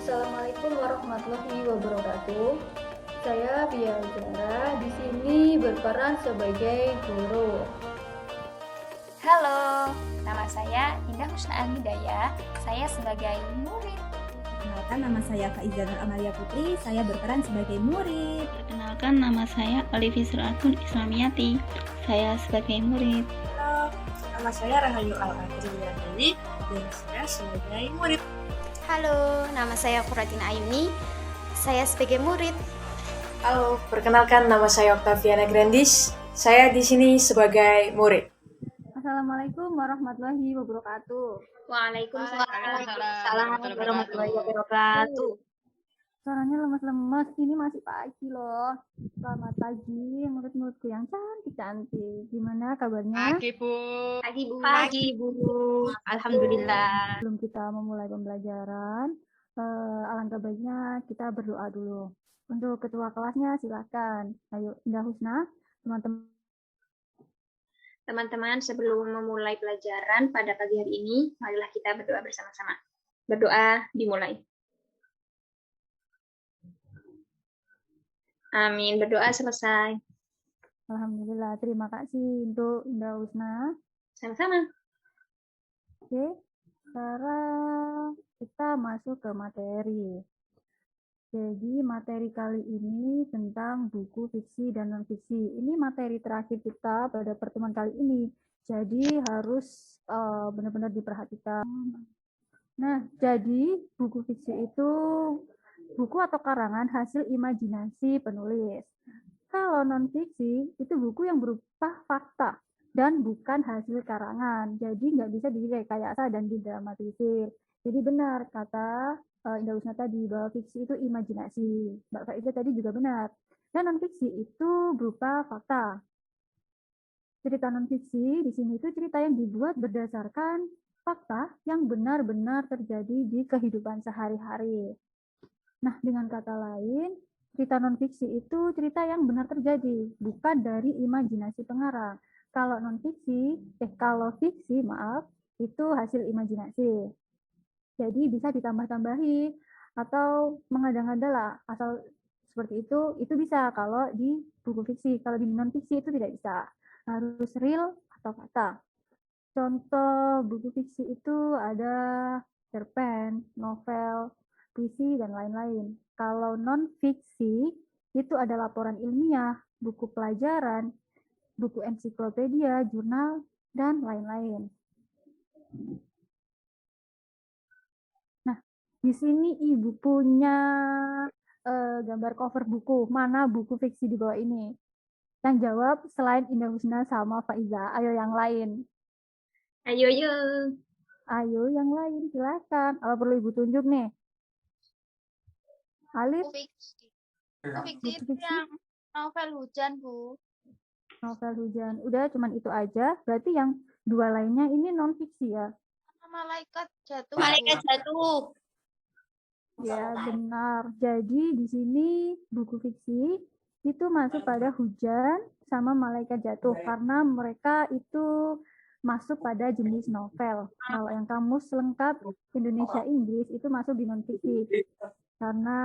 Assalamualaikum warahmatullahi wabarakatuh. Saya Bia Zara, di sini berperan sebagai guru. Halo, nama saya Indah Husna Anidaya. Saya sebagai murid. Perkenalkan, nama saya Faiza Nur Amalia Putri. Saya berperan sebagai murid. Perkenalkan, nama saya Alifi Suratun Islamiyati. Saya sebagai murid. Halo, nama saya Rahayu Al-Adriyani dan saya sebagai murid. Halo, nama saya Quratina Ayuni. Saya sebagai murid. Halo, perkenalkan nama saya Octaviana Grandis. Saya di sini sebagai murid. Assalamualaikum warahmatullahi wabarakatuh. Waalaikumsalam warahmatullahi wabarakatuh. Suaranya lemas-lemas, ini masih pagi loh. Selamat pagi murid-muridku yang cantik-cantik. Gimana kabarnya? Pagi, Bu. Pagi, Bu. Alhamdulillah. Sebelum kita memulai pembelajaran, alangkah baiknya kita berdoa dulu. Untuk ketua kelasnya silakan. Ayo, Indah Husna, teman-teman. Teman-teman, sebelum memulai pelajaran pada pagi hari ini, marilah kita berdoa bersama-sama. Berdoa dimulai. Amin. Berdoa selesai. Alhamdulillah, terima kasih untuk Indah Husna. Sama-sama. Oke, sekarang kita masuk ke materi. Jadi materi kali ini tentang buku fiksi dan non-fiksi. Ini materi terakhir kita pada pertemuan kali ini. Jadi harus benar-benar diperhatikan. Nah, jadi buku fiksi itu buku atau karangan hasil imajinasi penulis. Kalau non-fiksi itu buku yang berupa fakta dan bukan hasil karangan. Jadi nggak bisa direkayasa dan didramatisir. Jadi benar kata Indah Husna tadi bahwa fiksi itu imajinasi. Mbak Faiza tadi juga benar. Dan non-fiksi itu berupa fakta. Cerita non-fiksi di sini itu cerita yang dibuat berdasarkan fakta yang benar-benar terjadi di kehidupan sehari-hari. Nah, dengan kata lain, cerita non-fiksi itu cerita yang benar terjadi, bukan dari imajinasi pengarang. Kalau fiksi, itu hasil imajinasi. Jadi bisa ditambah-tambahi atau mengada-ngada lah, asal seperti itu bisa kalau di buku fiksi. Kalau di non-fiksi itu tidak bisa, harus real atau fakta. Contoh buku fiksi itu ada cerpen, novel, puisi, dan lain-lain. Kalau non-fiksi itu ada laporan ilmiah, buku pelajaran, buku ensiklopedia, jurnal, dan lain-lain. Nah, di sini Ibu punya gambar cover buku. Mana buku fiksi di bawah ini? Yang jawab selain Indah Husna sama Faiza. Ayo yang lain. Ayo. Ayo yang lain, silakan. Kalau perlu Ibu tunjuk nih. Alif. Fiksi itu yang novel hujan, Bu. Novel hujan. Udah cuman itu aja. Berarti yang dua lainnya ini non fiksi ya? Malaikat jatuh. Malaikat jatuh. Ya, benar. Jadi di sini buku fiksi itu masuk pada hujan sama malaikat jatuh karena mereka itu masuk pada jenis novel. Kalau yang kamus lengkap Indonesia Inggris itu masuk di non fiksi karena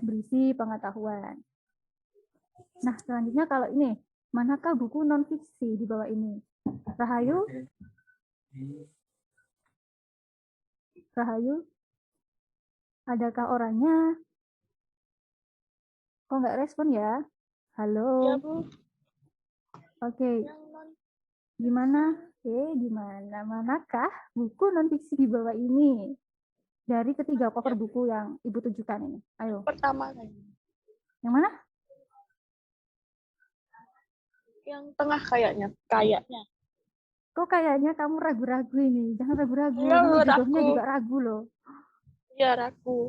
berisi pengetahuan. Nah, selanjutnya kalau ini, manakah buku non fiksi di bawah ini? Rahayu? Rahayu? Adakah orangnya? Kok nggak respon ya? Halo? Ya, Bu. Oke. Gimana? Gimana? Manakah buku non-fiksi di bawah ini? Dari ketiga cover buku yang Ibu tunjukkan ini. Ayo. Pertama. Yang mana? Yang tengah kayaknya. Kok kayaknya kamu ragu-ragu ini? Jangan ragu-ragu. Iya, Ini ragu. judulnya juga ragu loh. Iya, ragu.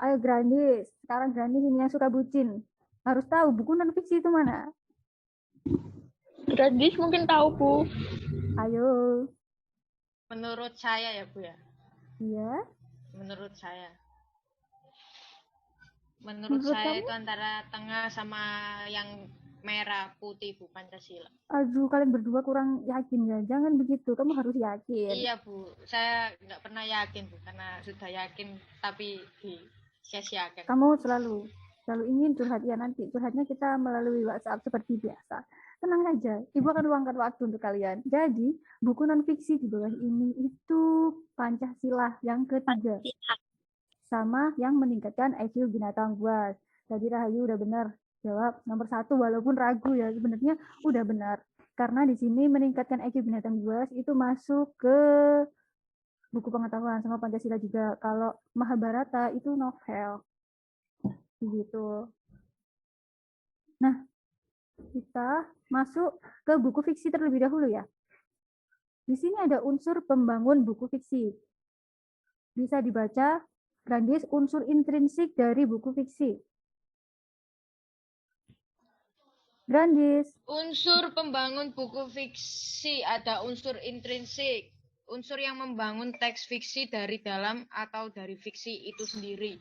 Ayo Grandis. Sekarang Grandis ini yang suka bucin. Harus tahu buku non-fiksi itu mana. Grandis mungkin tahu, Bu. Ayo. Menurut saya ya, Bu ya. Iya. Menurut saya Menurut saya kamu? itu antara tengah sama yang merah, putih, Bu, Pancasila. Aduh, kalian berdua kurang yakin ya. Jangan begitu, kamu harus yakin. Iya, Bu. Saya nggak pernah yakin, Bu, karena sudah yakin tapi disia-siakan. Kamu selalu ingin curhat ya, nanti curhatnya kita melalui WhatsApp seperti biasa. Tenang saja, Ibu akan luangkan waktu untuk kalian. Jadi, buku non-fiksi di bawah ini itu Pancasila yang ketiga. Sama yang meningkatkan IQ binatang buas. Tadi Rahayu udah benar jawab nomor 1 walaupun ragu ya, sebenarnya udah benar. Karena di sini meningkatkan IQ binatang buas itu masuk ke buku pengetahuan sama Pancasila juga. Kalau Mahabharata itu novel. Gitu. Nah, kita masuk ke buku fiksi terlebih dahulu ya. Di sini ada unsur pembangun buku fiksi. Bisa dibaca, Grandis, unsur intrinsik dari buku fiksi. Grandis. Unsur pembangun buku fiksi ada unsur intrinsik. Unsur yang membangun teks fiksi dari dalam atau dari fiksi itu sendiri.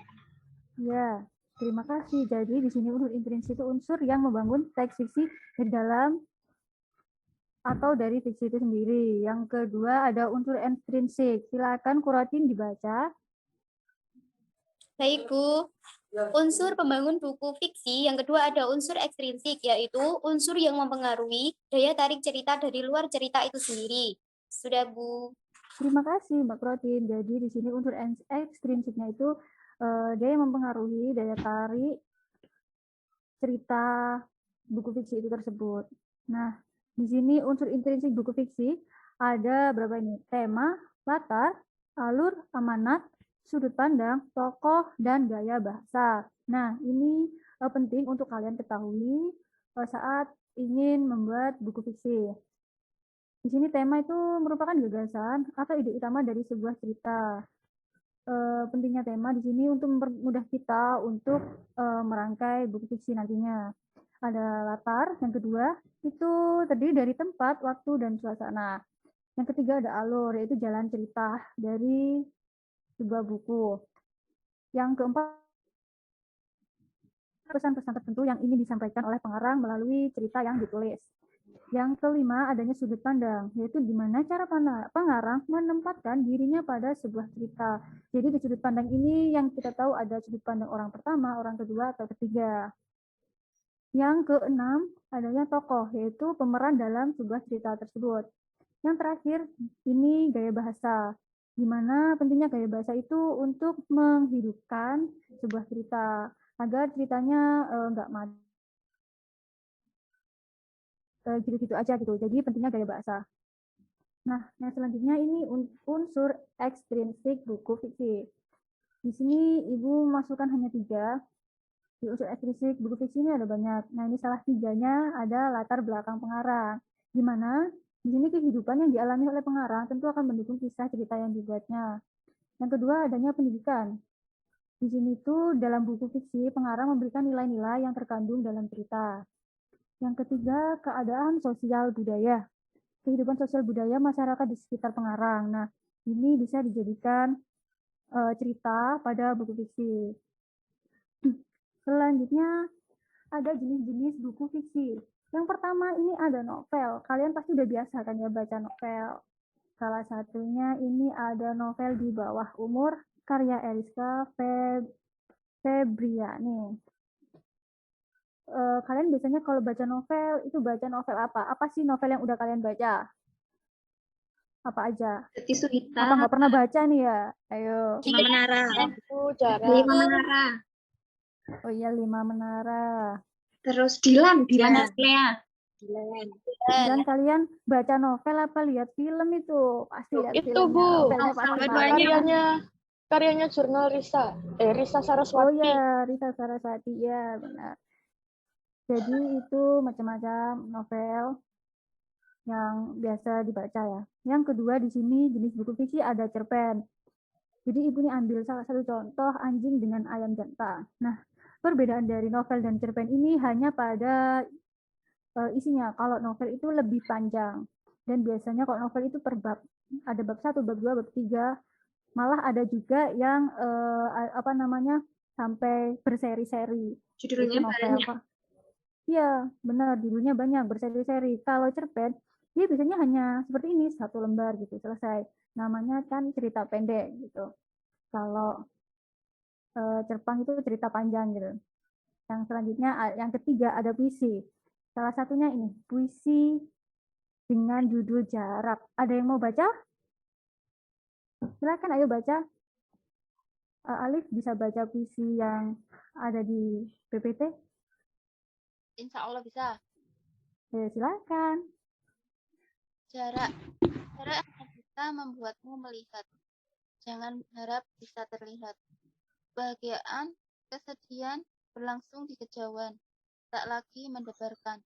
Ya, terima kasih. Jadi di sini unsur intrinsik itu unsur yang membangun teks fiksi dari dalam atau dari fiksi itu sendiri. Yang kedua ada unsur ekstrinsik. Silakan Kuratin dibaca. Baik, Bu. Unsur pembangun buku fiksi yang kedua ada unsur ekstrinsik, yaitu unsur yang mempengaruhi daya tarik cerita dari luar cerita itu sendiri. Sudah, Bu. Terima kasih, Mbak Kuratin. Jadi di sini unsur ekstrinsiknya itu dia yang mempengaruhi daya tarik cerita buku fiksi itu tersebut. Nah, di sini unsur intrinsik buku fiksi ada berapa ini? Tema, latar, alur, amanat, sudut pandang, tokoh, dan gaya bahasa. Nah, ini penting untuk kalian ketahui saat ingin membuat buku fiksi. Di sini tema itu merupakan gagasan atau ide utama dari sebuah cerita. Pentingnya tema di sini untuk mempermudah kita untuk merangkai buku fiksi nantinya. Ada latar, yang kedua itu terdiri dari tempat, waktu, dan suasana. Yang ketiga ada alur, yaitu jalan cerita dari sebuah buku. Yang keempat, pesan-pesan tertentu yang ingin disampaikan oleh pengarang melalui cerita yang ditulis. Yang kelima, adanya sudut pandang, yaitu gimana cara pengarang menempatkan dirinya pada sebuah cerita. Jadi di sudut pandang ini yang kita tahu ada sudut pandang orang pertama, orang kedua, atau ketiga. Yang keenam, adanya tokoh, yaitu pemeran dalam sebuah cerita tersebut. Yang terakhir, ini gaya bahasa. Gimana pentingnya gaya bahasa itu untuk menghidupkan sebuah cerita agar ceritanya nggak mati gitu-gitu aja gitu. Jadi pentingnya gaya bahasa. Nah, yang selanjutnya ini unsur ekstrinsik buku fiksi. Di sini Ibu masukkan hanya 3. Di unsur ekstrinsik buku fiksi ini ada banyak. Nah, ini salah 3-nya ada latar belakang pengarang. Gimana? Di sini kehidupan yang dialami oleh pengarang tentu akan mendukung kisah cerita yang dibuatnya. Yang kedua, adanya pendidikan. Di sini tuh dalam buku fiksi, pengarang memberikan nilai-nilai yang terkandung dalam cerita. Yang ketiga, keadaan sosial budaya. Kehidupan sosial budaya masyarakat di sekitar pengarang. Nah, ini bisa dijadikan cerita pada buku fiksi. Selanjutnya, ada jenis-jenis buku fiksi. Yang pertama ini ada novel. Kalian pasti udah biasa kan ya baca novel. Salah satunya ini ada novel Di Bawah Umur, karya Eriska Febriani. Kalian biasanya kalau baca novel, itu baca novel apa? Apa sih novel yang udah kalian baca? Apa aja? Seperti Surita. Apa nggak pernah baca nih ya? Ayo. 5 Menara. Lima Menara. Oh iya, 5 Menara. Terus Dilan. Lea. Dan kalian baca novel apa lihat film itu? Pasti lihat Itu, filmnya. Bu. Novelnya pasti Karyanya jurnal Risa. Risa Saraswati. Oh ya, Risa Saraswati, ya benar. Jadi itu macam-macam novel yang biasa dibaca ya. Yang kedua di sini jenis buku fiksi ada cerpen. Jadi Ibu ini ambil salah satu contoh anjing dengan ayam jantan. Nah, perbedaan dari novel dan cerpen ini hanya pada isinya. Kalau novel itu lebih panjang. Dan biasanya kalau novel itu per bab. Ada bab 1, bab 2, bab 3. Malah ada juga yang sampai berseri-seri. Judulnya novel. Iya, benar, judulnya banyak, berseri-seri. Kalau cerpen, dia biasanya hanya seperti ini, satu lembar gitu, selesai. Namanya kan cerita pendek gitu. Kalau cerpen itu cerita panjang gitu. Yang selanjutnya, yang ketiga ada puisi. Salah satunya ini, puisi dengan judul Jarak. Ada yang mau baca? Silakan, ayo baca. Alif bisa baca puisi yang ada di PPT? Insya Allah bisa. Silakan. Jarak akan bisa membuatmu melihat. Jangan harap bisa terlihat. Kebahagiaan, kesedihan berlangsung di kejauhan, tak lagi mendebarkan.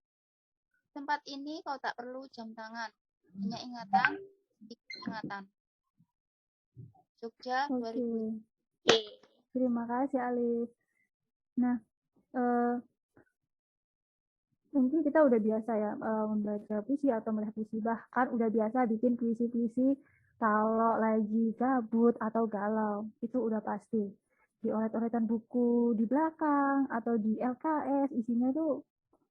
Tempat ini kau tak perlu jam tangan, hanya ingatan, sedikit ingatan. Jogja 2000. Terima kasih Alif. Nah, mungkin kita udah biasa ya membaca puisi atau melihat puisi, bahkan udah biasa bikin puisi-puisi kalau lagi gabut atau galau, itu udah pasti. Di oret-oretan buku di belakang atau di LKS isinya tuh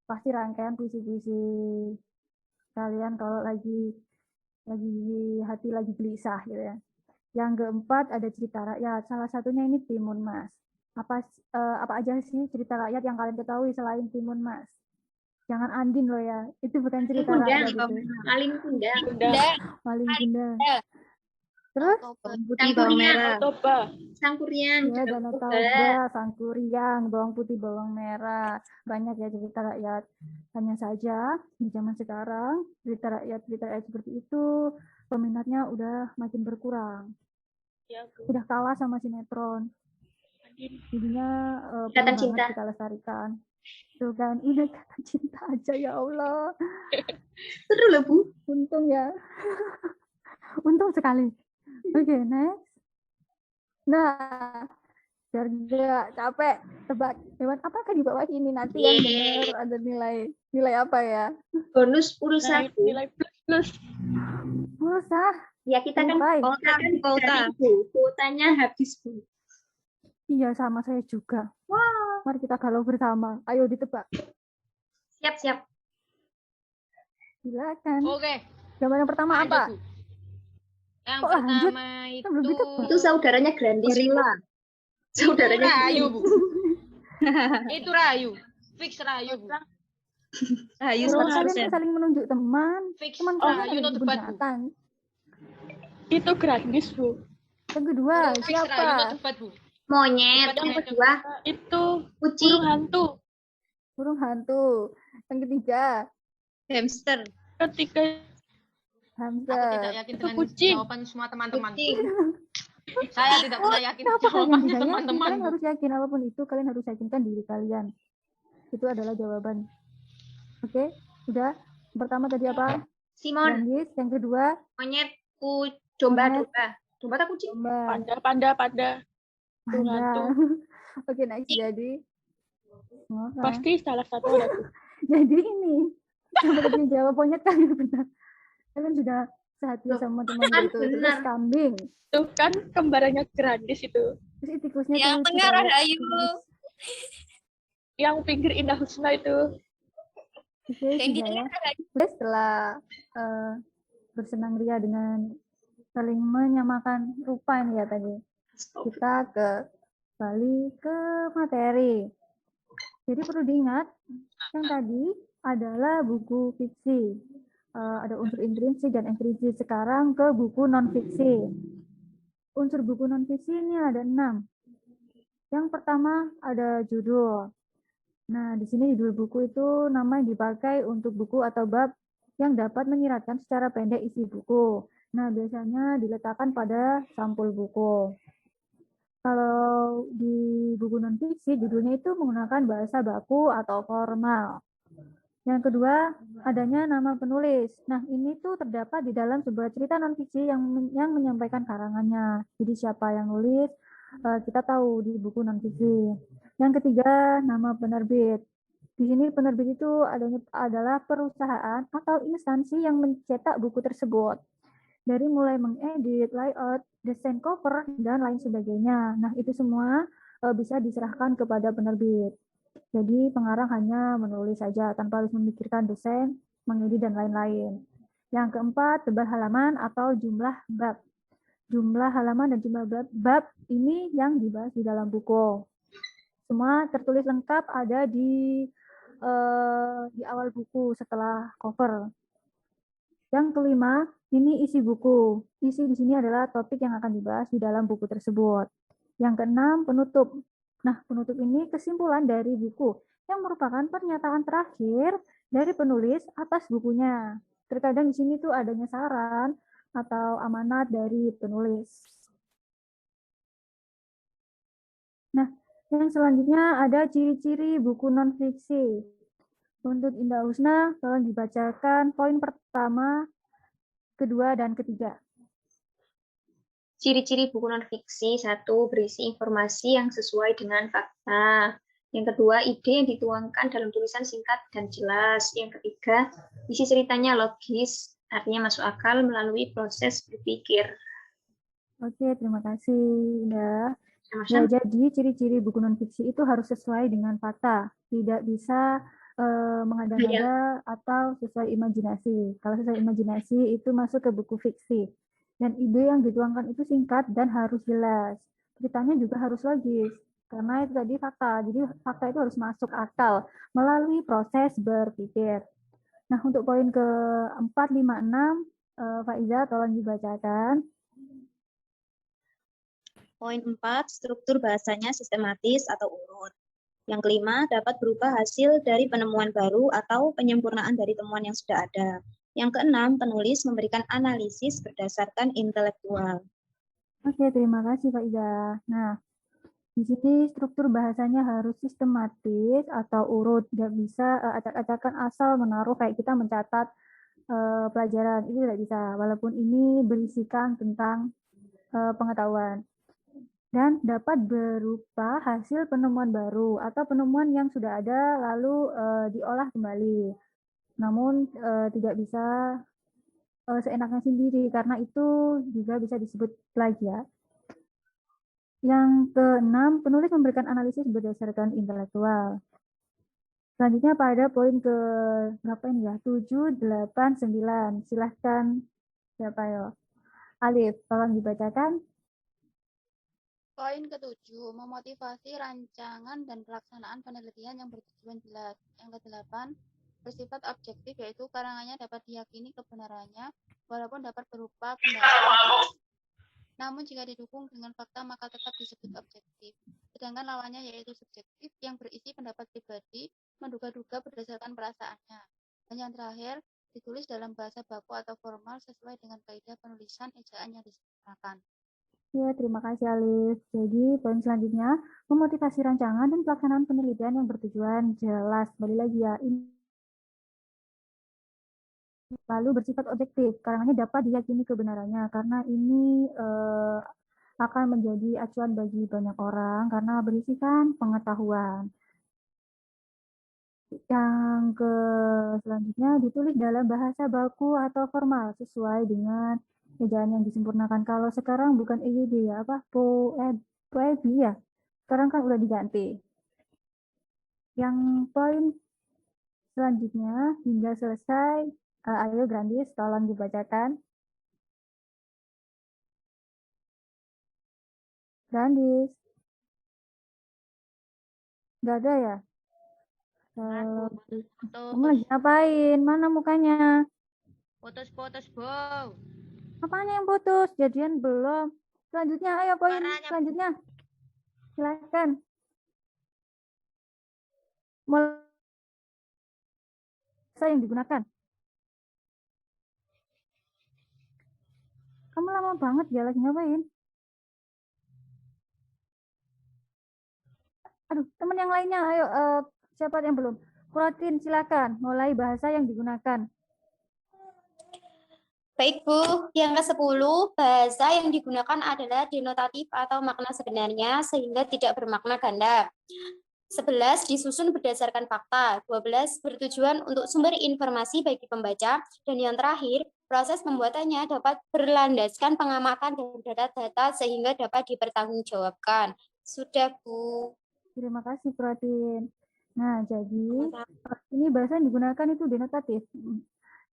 pasti rangkaian puisi-puisi kalian kalau lagi hati lagi gelisah gitu ya. Yang keempat ada cerita rakyat. Salah satunya ini Timun Mas. Apa aja sih cerita rakyat yang kalian ketahui selain Timun Mas? Jangan Andin loh ya. Itu bukan cerita rakyat itu. Malin Kundang. Malin Kundang. Terus Putih bawang merah. Sangkuriang. Ya, Danau Toba, Sangkuriang, bawang putih, bawang merah. Banyak ya cerita rakyat. Hanya saja di zaman sekarang cerita rakyat seperti itu peminatnya udah makin berkurang. Ya, udah kalah sama sinetron. Jadinya Kata cinta kita lestarikan. Tuh kan, udah kata cinta aja ya Allah. Seru loh Bu. Untung ya. Untung sekali. Oke, next. Nah, biar gak capek, tebak hewan apakah di bawah ini nanti yang benar ada nilai apa ya? Bonus pulsa. Nilai plus. Pulsa? Ya kita kan kuotanya habis Bu. Iya, sama saya juga. Wow. Mari kita galau bersama. Ayo ditebak. Siap. Silakan. Oke. Gambar yang pertama apa? Bu. Yang pertama itu saudaranya Grandis. Saudaranya Rayu, Bu. Itu Rayu. Fix Rayu, Bu. Rayu kalian saling menunjuk teman. Fix Teman Rayu itu debat, Bu. Itu Grandis, Bu. Yang kedua, Fix siapa? Rayu itu debat, Bu. Monyet. Yang kedua itu kucing. Burung hantu. Yang ketiga Hamster. Ketiga hamster. Aku tidak yakin dengan jawaban semua teman-teman. Saya tidak pernah yakin Kenapa jawabannya kalian teman-teman. Kalian harus yakin apapun itu, kalian harus yakinkan diri kalian. Itu adalah jawaban. Oke, udah. Yang pertama tadi apa? Simon. Grandis. Yang kedua Monyet. Domba. Domba tak kucing? Panda. Oke, next. Jadi pasti salah satu ada. Jadi ini seperti jawab monyet kalian benar. Kalian sudah sehati sama teman itu. Terus kambing. Tuh kan kembarannya Grandis itu. Terus tikusnya yang tuh tengah Rahayu. Yang pinggir Indah Husna itu. Oke, ya. Terus setelah bersenang ria dengan saling menyamakan rupa ini ya tadi. Kita kembali ke materi. Jadi perlu diingat, yang tadi adalah buku fiksi. Ada unsur intrinsik dan ekstrinsik. Sekarang ke buku non-fiksi. Unsur buku non-fiksi ini ada 6. Yang pertama ada judul. Nah, di sini judul buku itu nama dipakai untuk buku atau bab yang dapat menyiratkan secara pendek isi buku. Nah, biasanya diletakkan pada sampul buku. Kalau di buku non-fiksi, judulnya itu menggunakan bahasa baku atau formal. Yang kedua, adanya nama penulis. Nah, ini tuh terdapat di dalam sebuah cerita non-fiksi yang menyampaikan karangannya. Jadi siapa yang nulis, kita tahu di buku non-fiksi. Yang ketiga, nama penerbit. Di sini penerbit itu adalah perusahaan atau instansi yang mencetak buku tersebut. Dari mulai mengedit, layout, desain cover, dan lain sebagainya. Nah, itu semua bisa diserahkan kepada penerbit. Jadi pengarang hanya menulis saja tanpa harus memikirkan desain, mengedit, dan lain-lain. Yang keempat, tebal halaman atau jumlah bab. Jumlah halaman dan jumlah bab ini yang dibahas di dalam buku. Semua tertulis lengkap ada di awal buku setelah cover. Yang kelima, ini isi buku. Isi di sini adalah topik yang akan dibahas di dalam buku tersebut. Yang keenam, penutup. Nah, penutup ini kesimpulan dari buku yang merupakan pernyataan terakhir dari penulis atas bukunya. Terkadang di sini tuh adanya saran atau amanat dari penulis. Nah, yang selanjutnya ada ciri-ciri buku non-fiksi. Untuk Indah Husna, tolong dibacakan poin pertama, kedua, dan ketiga. Ciri-ciri buku non-fiksi, 1. Berisi informasi yang sesuai dengan fakta. Yang kedua, ide yang dituangkan dalam tulisan singkat dan jelas. Yang ketiga, isi ceritanya logis, artinya masuk akal melalui proses berpikir. Oke, terima kasih, Indah. Ya, jadi ciri-ciri buku non-fiksi itu harus sesuai dengan fakta. Tidak bisa mengada-ngada atau sesuai imajinasi. Kalau sesuai imajinasi itu masuk ke buku fiksi. Dan ide yang dituangkan itu singkat dan harus jelas. Ceritanya juga harus logis. Karena itu tadi fakta. Jadi fakta itu harus masuk akal melalui proses berpikir. Nah, untuk poin ke-4, 5, 6, Faiza tolong dibacakan. Poin 4, struktur bahasanya sistematis atau urut. Yang kelima, dapat berupa hasil dari penemuan baru atau penyempurnaan dari temuan yang sudah ada. Yang keenam, penulis memberikan analisis berdasarkan intelektual. Oke, terima kasih Pak Ida. Nah, di sini struktur bahasanya harus sistematis atau urut. Tidak bisa acak-acakan asal menaruh kayak kita mencatat pelajaran. Itu tidak bisa, walaupun ini berisikan tentang pengetahuan. Dan dapat berupa hasil penemuan baru atau penemuan yang sudah ada lalu diolah kembali. Namun tidak bisa seenaknya sendiri karena itu juga bisa disebut plagiat. Yang keenam, penulis memberikan analisis berdasarkan intelektual. Selanjutnya pada poin ke berapa ini ya? 7, 8, 9. Silahkan siapa ya? Alif, tolong dibacakan. Poin ke-7, memotivasi rancangan dan pelaksanaan penelitian yang bertujuan jelas. Yang ke-8, bersifat objektif, yaitu karangannya dapat diyakini kebenarannya, walaupun dapat berupa pendapat. Namun jika didukung dengan fakta, maka tetap disebut objektif. Sedangkan lawannya yaitu subjektif, yang berisi pendapat pribadi, menduga-duga berdasarkan perasaannya. Dan yang terakhir, ditulis dalam bahasa baku atau formal sesuai dengan kaidah penulisan ejaan yang disempurnakan. Ya, terima kasih Alif. Jadi, poin selanjutnya, memotivasi rancangan dan pelaksanaan penelitian yang bertujuan jelas. Kembali lagi ya, ini lalu bersifat objektif, karangannya dapat diyakini kebenarannya, karena ini akan menjadi acuan bagi banyak orang, karena berisikan pengetahuan. Yang selanjutnya, ditulis dalam bahasa baku atau formal, sesuai dengan ejaan yang disempurnakan. Kalau sekarang bukan EYD ya, apa? Poebi ya. Sekarang kan udah diganti. Yang poin selanjutnya hingga selesai, ayo Grandis, tolong dibacakan. Grandis. Nggak ada ya? Kamu lagi ngapain? Mana mukanya? Putus-putus, Bow. Apanya yang putus? Jadian belum. Selanjutnya, ayo poin selanjutnya. Silakan. Mulai yang digunakan. Kamu lama banget ya, lagi ngapain? Aduh, teman yang lainnya, ayo siapa yang belum? Kuratin, silakan. Mulai bahasa yang digunakan. Baik Bu, yang ke-10, bahasa yang digunakan adalah denotatif atau makna sebenarnya sehingga tidak bermakna ganda. 11, disusun berdasarkan fakta. 12, bertujuan untuk sumber informasi bagi pembaca. Dan yang terakhir, proses pembuatannya dapat berlandaskan pengamatan dan data-data sehingga dapat dipertanggungjawabkan. Sudah Bu. Terima kasih Kuratin. Nah, jadi ini bahasa yang digunakan itu denotatif,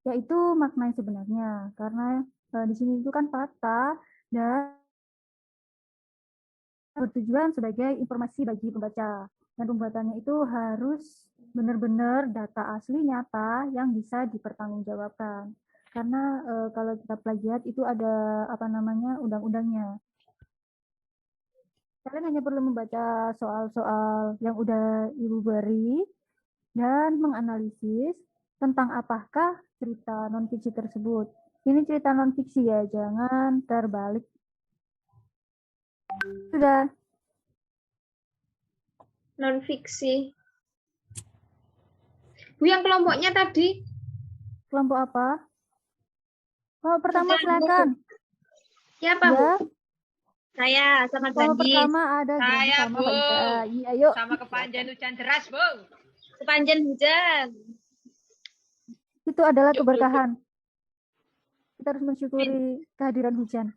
yaitu makna yang sebenarnya. Karena di sini itu kan fakta dan bertujuan sebagai informasi bagi pembaca. Dan pembuatannya itu harus benar-benar data asli nyata yang bisa dipertanggungjawabkan. Karena kalau kita plagiat itu ada undang-undangnya. Kalian hanya perlu membaca soal-soal yang udah Ibu beri dan menganalisis tentang apakah cerita non-fiksi tersebut. Ini cerita non-fiksi ya, jangan terbalik. Sudah. Non-fiksi. Bu, yang kelompoknya tadi? Kelompok apa? Kelompok pertama silakan. Siapa, Bu? Saya sama Kelompok Grandis. pertama ada Saya, sama Bu. Faisa. Iya, ayo. Sama kepanjen hujan deras, Bu. Sepanjang hujan. Itu adalah keberkahan. Kita harus mensyukuri kehadiran hujan.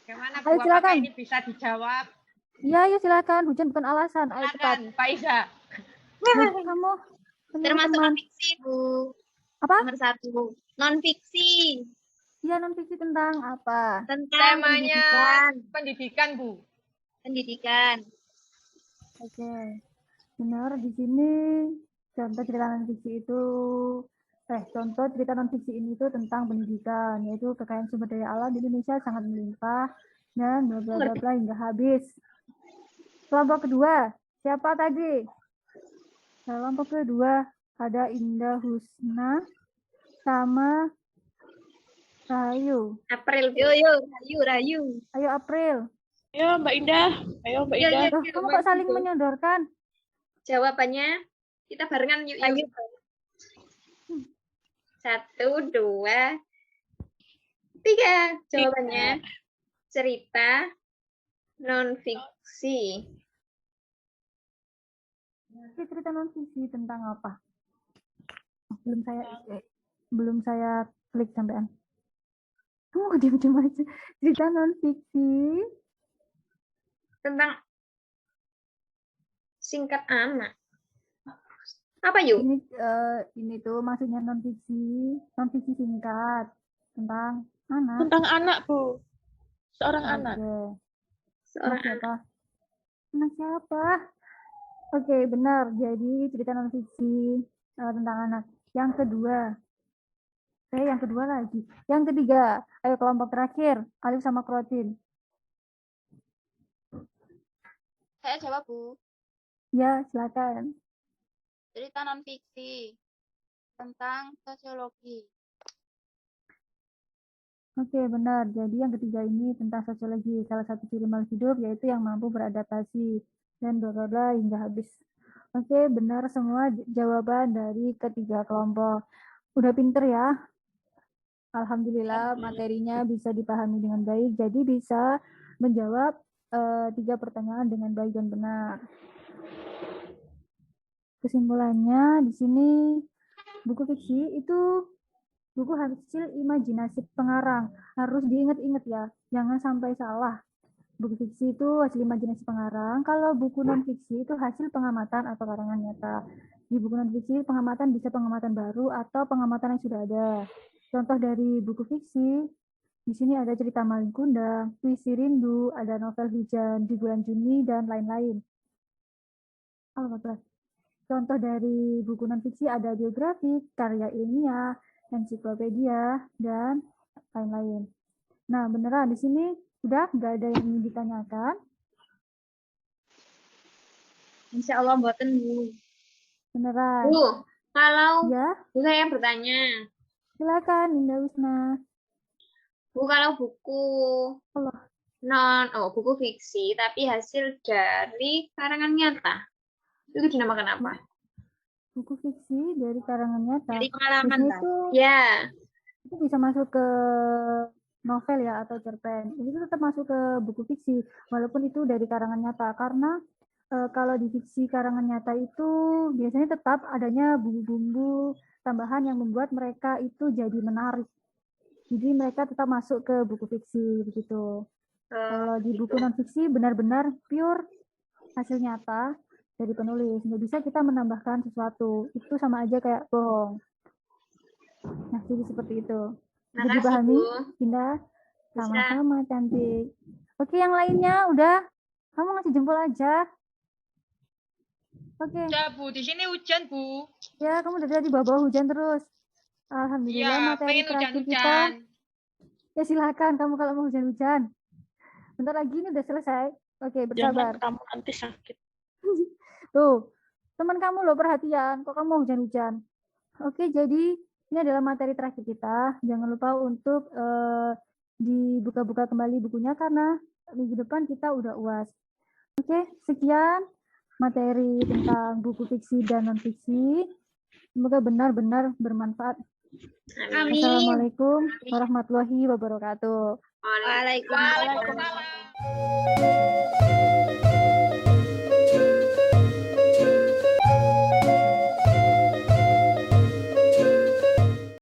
Gimana, Ayo, Bu? silakan. Apakah ini bisa dijawab? Iya, ayo silakan. Hujan bukan alasan. Ayo cepat. Silakan, Faiza. Kamu Termasuk teman-teman. non-fiksi, Bu. Apa? Nomor 1. Non-fiksi. Iya, non-fiksi tentang apa? Tentang Temanya pendidikan. pendidikan, Bu. Pendidikan. Oke. Benar, di sini contoh cerita non-fiksi itu contoh cerita non-fiksi ini itu tentang pendidikan, yaitu kekayaan sumber daya alam di Indonesia sangat melimpah dan bla bla bla bla hingga habis. Kelompok kedua, siapa tadi? Kelompok kedua ada Indah Husna sama Rahayu. April. Rayu. Ayo April. Ayo Mbak Indah. Ayo Mbak Indah. Loh, kamu kok saling menyodorkan? Jawabannya kita barengan yuk. 1, 2, 3. Jawabannya cerita non-fiksi. Cerita non-fiksi tentang apa? Belum saya klik sampean. Kamu diam-diam aja. Cerita non-fiksi tentang singkat anak. Apa yuk? Ini tuh maksudnya non-fiksi singkat tentang anak. Tentang anak, Bu. Seorang anak. Seorang siapa? Anak siapa? Oke, benar. Jadi cerita non-fiksi tentang anak. Yang kedua. Yang kedua lagi. Yang ketiga. Ayo kelompok terakhir. Alif sama Krotin. Saya jawab, Bu. Ya, silakan. Cerita non-fiksi tentang sosiologi. Oke, benar. Jadi yang ketiga ini tentang sosiologi. Salah satu ciri makhluk hidup yaitu yang mampu beradaptasi dan bla hingga habis. Oke, benar semua jawaban dari ketiga kelompok. Udah pinter ya. Alhamdulillah materinya bisa dipahami dengan baik. Jadi bisa menjawab 3 pertanyaan dengan baik dan benar. Kesimpulannya di sini buku fiksi itu buku hasil imajinasi pengarang. Harus diingat-ingat ya, jangan sampai salah. Buku fiksi itu hasil imajinasi pengarang, kalau buku non-fiksi itu hasil pengamatan atau karangan nyata. Di buku non-fiksi pengamatan bisa pengamatan baru atau pengamatan yang sudah ada. Contoh dari buku fiksi, di sini ada cerita Maling Kundang, Puisi Rindu, ada novel Hujan di bulan Juni, dan lain-lain. Contoh dari buku non-fiksi ada biografi, karya ilmiah, ensiklopedia, dan lain-lain. Nah, beneran di sini udah nggak ada yang ingin ditanyakan? Insya Allah buatan, Bu. Beneran. Bu, kalau ya, saya bertanya. Silakan, Indah Wisna. Bu, kalau buku buku fiksi tapi hasil dari karangan nyata, itu dinamakan apa? Buku fiksi dari karangan nyata. Dari pengalaman, itu, ya. Itu bisa masuk ke novel ya atau cerpen. Itu tetap masuk ke buku fiksi, walaupun itu dari karangan nyata. Karena kalau di fiksi karangan nyata itu biasanya tetap adanya bumbu-bumbu tambahan yang membuat mereka itu jadi menarik. Jadi mereka tetap masuk ke buku fiksi begitu. Kalau di buku non fiksi benar-benar pure hasil nyata, dari penulis. Nggak bisa kita menambahkan sesuatu. Itu sama aja kayak bohong. Nah, jadi seperti itu. Bisa Makasih, dipahami, Bu. Indah? Bisa. Sama-sama, cantik. Oke, yang lainnya udah? Kamu ngasih jempol aja. Oke. Ya, Bu, di sini hujan, Bu. Ya, kamu dari tadi bawa hujan terus. Alhamdulillah, Iya, materi pengen terakhir kita. hujan-hujan. Ya, silakan kamu kalau mau hujan-hujan. Bentar lagi ini udah selesai. Oke, bersabar. Jangan kamu nanti sakit. Tuh, teman kamu loh perhatian. Kok kamu mau hujan-hujan? Oke, jadi ini adalah materi terakhir kita. Jangan lupa untuk dibuka-buka kembali bukunya karena minggu depan kita udah UAS. Oke, sekian materi tentang buku fiksi dan non-fiksi. Semoga benar-benar bermanfaat. Amin. Assalamualaikum warahmatullahi wabarakatuh. Waalaikumsalam.